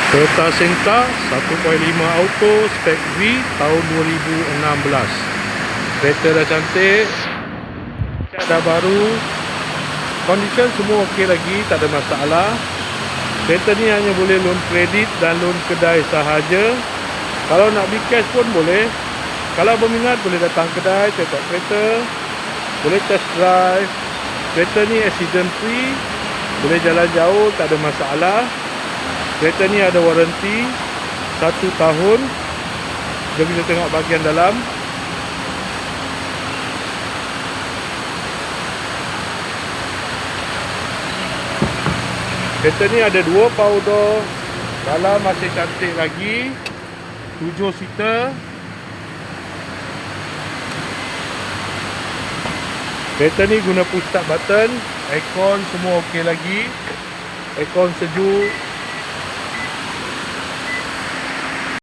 Toyota Sienna 1.5 auto spek V tahun 2016. Kereta dah cantik, cat dah baru, condition semua okey lagi, tak ada masalah. Kereta ni hanya boleh loan kredit dan loan kedai sahaja. Kalau nak beli cash pun boleh. Kalau berminat boleh datang kedai, tengok kereta, boleh test drive. Kereta ni accident free, boleh jalan jauh, tak ada masalah. Kereta ni ada waranti 1 tahun. Jom kita tengok bahagian dalam. Kereta ni ada 2 power door. Dalam masih cantik lagi. 7 seater. Kereta ni guna push start button. Aircon semua okey lagi. Aircon sejuk.